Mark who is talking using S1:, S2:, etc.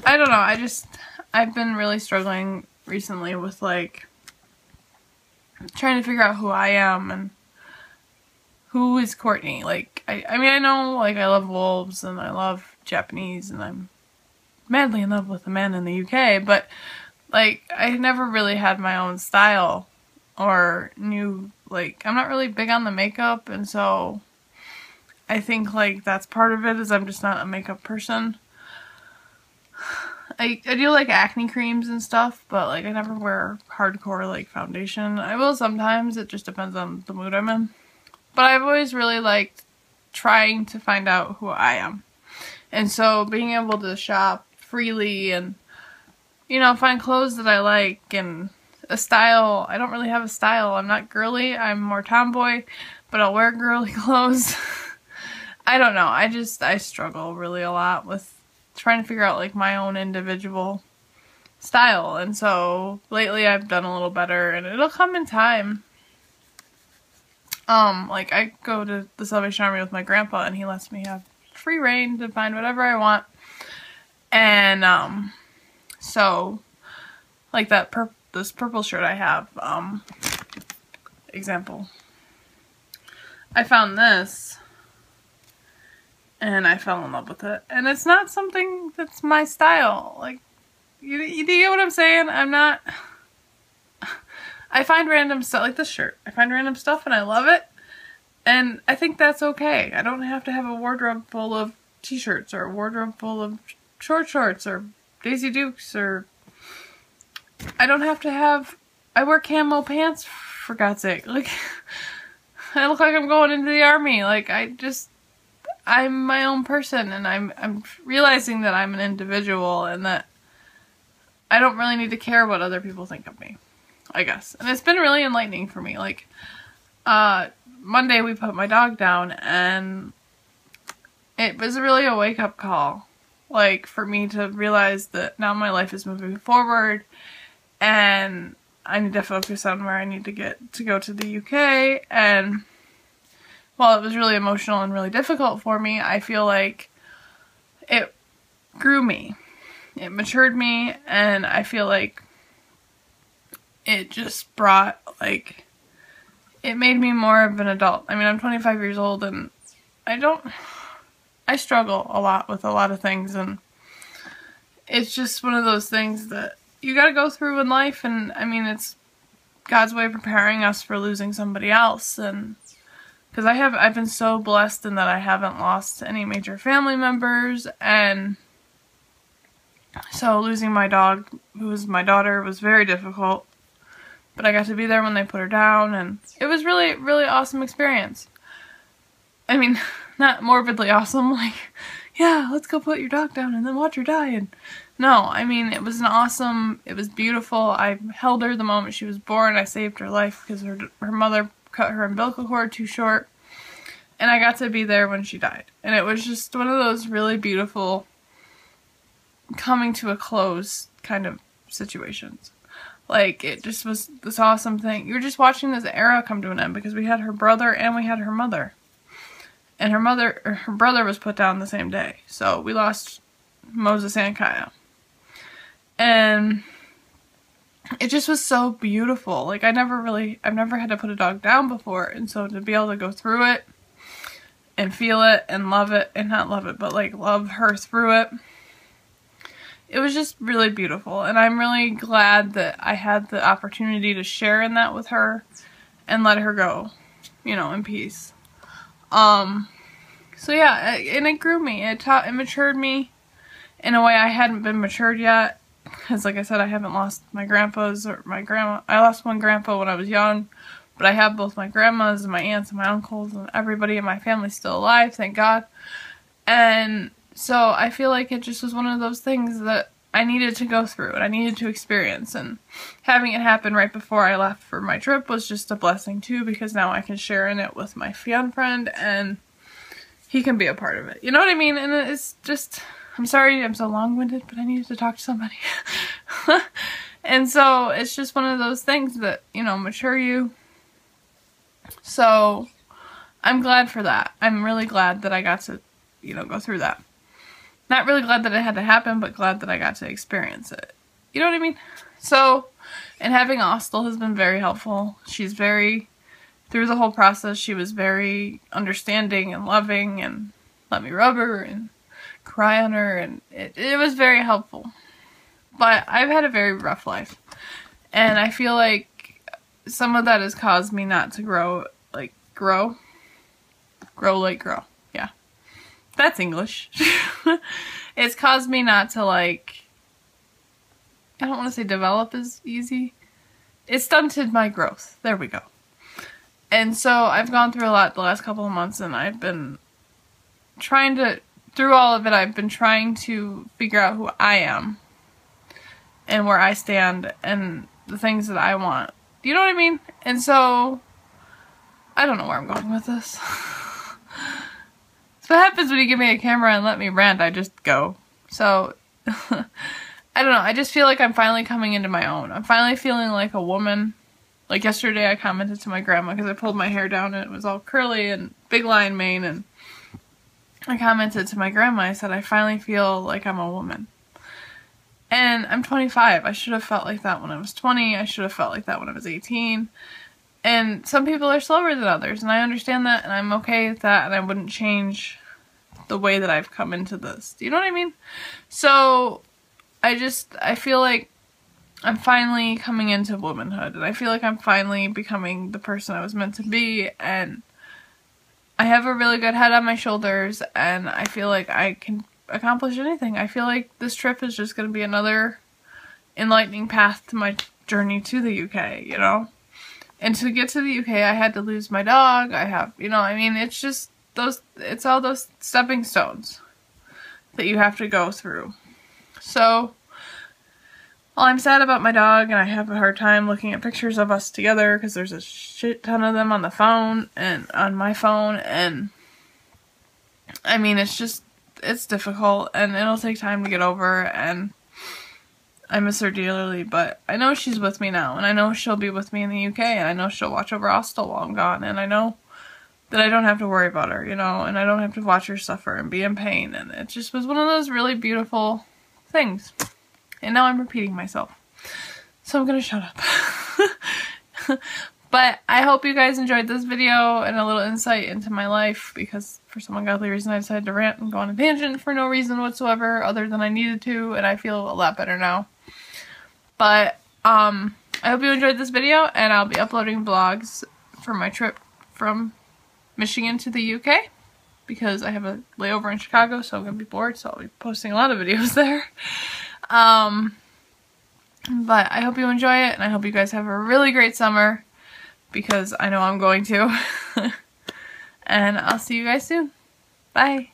S1: I don't know, I've been really struggling recently with, like, trying to figure out who I am and who is Courtney. Like, I mean, I know, like, I love wolves and I love Japanese and I'm madly in love with a man in the UK, but, like, I never really had my own style or knew, like, I'm not really big on the makeup, and so I think, like, that's part of it, is I'm just not a makeup person. I do like acne creams and stuff, but, like, I never wear hardcore, like, foundation. I will sometimes, it just depends on the mood I'm in. But I've always really liked trying to find out who I am. And so being able to shop freely and, you know, find clothes that I like and a style. I don't really have a style. I'm not girly. I'm more tomboy, but I'll wear girly clothes. I don't know. I struggle really a lot with trying to figure out, like, my own individual style. And so lately I've done a little better, and it'll come in time. Like, I go to the Salvation Army with my grandpa, and he lets me have free reign to find whatever I want. And, so, like, this purple shirt I have, example. I found this, and I fell in love with it. And it's not something that's my style. Like, you get what I'm saying? I find random stuff, like this shirt. I find random stuff and I love it. And I think that's okay. I don't have to have a wardrobe full of t-shirts or a wardrobe full of short shorts or Daisy Dukes, or I don't have to have, I wear camo pants, for God's sake. Like, I look like I'm going into the army. Like, I'm my own person, and I'm realizing that I'm an individual and that I don't really need to care what other people think of me, I guess. And it's been really enlightening for me. Like, Monday we put my dog down, and it was really a wake-up call. Like, for me to realize that now my life is moving forward, and I need to focus on where I need to get to go to the UK. And while it was really emotional and really difficult for me, I feel like it grew me. It matured me, and I feel like it just brought, like, it made me more of an adult. I mean, I'm 25 years old, and I struggle a lot with a lot of things, and it's just one of those things that you gotta go through in life. And I mean, it's God's way of preparing us for losing somebody else. And because I've been so blessed in that I haven't lost any major family members, and so losing my dog, who was my daughter, was very difficult. But I got to be there when they put her down, and it was really, really awesome experience. I mean, not morbidly awesome, like, yeah, let's go put your dog down and then watch her die. And no, I mean, it was it was beautiful. I held her the moment she was born. I saved her life because her mother cut her umbilical cord too short. And I got to be there when she died. And it was just one of those really beautiful coming to a close kind of situations. Like, it just was this awesome thing. You were just watching this era come to an end, because we had her brother and we had her mother. And her brother was put down the same day. So we lost Moses and Kaya. And it just was so beautiful. Like, I've never had to put a dog down before. And so to be able to go through it and feel it and love it, and not love it, but, like, love her through it, it was just really beautiful. And I'm really glad that I had the opportunity to share in that with her and let her go, you know, in peace. So yeah, and it grew me. It matured me in a way I hadn't been matured yet. Because, like I said, I haven't lost my grandpas or my grandma. I lost one grandpa when I was young, but I have both my grandmas and my aunts and my uncles and everybody in my family still alive, thank God. And so I feel like it just was one of those things that I needed to go through and I needed to experience. And having it happen right before I left for my trip was just a blessing too, because now I can share in it with my fiance friend and he can be a part of it. You know what I mean? And it's just, I'm sorry I'm so long-winded, but I needed to talk to somebody. And so it's just one of those things that, you know, mature you. So I'm glad for that. I'm really glad that I got to, you know, go through that. not really glad that it had to happen, but glad that I got to experience it. You know what I mean? So, and having Austell has been very helpful. She's very, through the whole process, she was very understanding and loving and let me rub her and cry on her, and it was very helpful. But I've had a very rough life, and I feel like some of that has caused me not to grow. Yeah, that's English. It's caused me not to, like, I don't want to say develop is easy. It stunted my growth. There we go. And so I've gone through a lot the last couple of months, and I've been trying to, through all of it, I've been trying to figure out who I am and where I stand and the things that I want. You know what I mean? And so, I don't know where I'm going with this. That's what happens when you give me a camera and let me rant. I just go. So, I don't know. I just feel like I'm finally coming into my own. I'm finally feeling like a woman. Like yesterday I commented to my grandma because I pulled my hair down and it was all curly and big lion mane, and I commented to my grandma, I said, I finally feel like I'm a woman. And I'm 25. I should have felt like that when I was 20. I should have felt like that when I was 18. And some people are slower than others, and I understand that, and I'm okay with that, and I wouldn't change the way that I've come into this. Do you know what I mean? So, I feel like I'm finally coming into womanhood, and I feel like I'm finally becoming the person I was meant to be, and I have a really good head on my shoulders, and I feel like I can accomplish anything. I feel like this trip is just going to be another enlightening path to my journey to the UK, you know? And to get to the UK, I had to lose my dog. I have, you know, I mean, it's just it's all those stepping stones that you have to go through. So, well, I'm sad about my dog, and I have a hard time looking at pictures of us together because there's a shit ton of them on the phone and on my phone, and I mean, it's difficult, and it'll take time to get over, and I miss her dearly, but I know she's with me now, and I know she'll be with me in the UK, and I know she'll watch over Austell while I'm gone, and I know that I don't have to worry about her, you know, and I don't have to watch her suffer and be in pain, and it just was one of those really beautiful things. And now I'm repeating myself. So I'm gonna shut up. But I hope you guys enjoyed this video and a little insight into my life, because for some ungodly reason I decided to rant and go on a tangent for no reason whatsoever other than I needed to, and I feel a lot better now. But I hope you enjoyed this video, and I'll be uploading vlogs for my trip from Michigan to the UK, because I have a layover in Chicago, so I'm gonna be bored, so I'll be posting a lot of videos there. But I hope you enjoy it, and I hope you guys have a really great summer, because I know I'm going to. And I'll see you guys soon. Bye.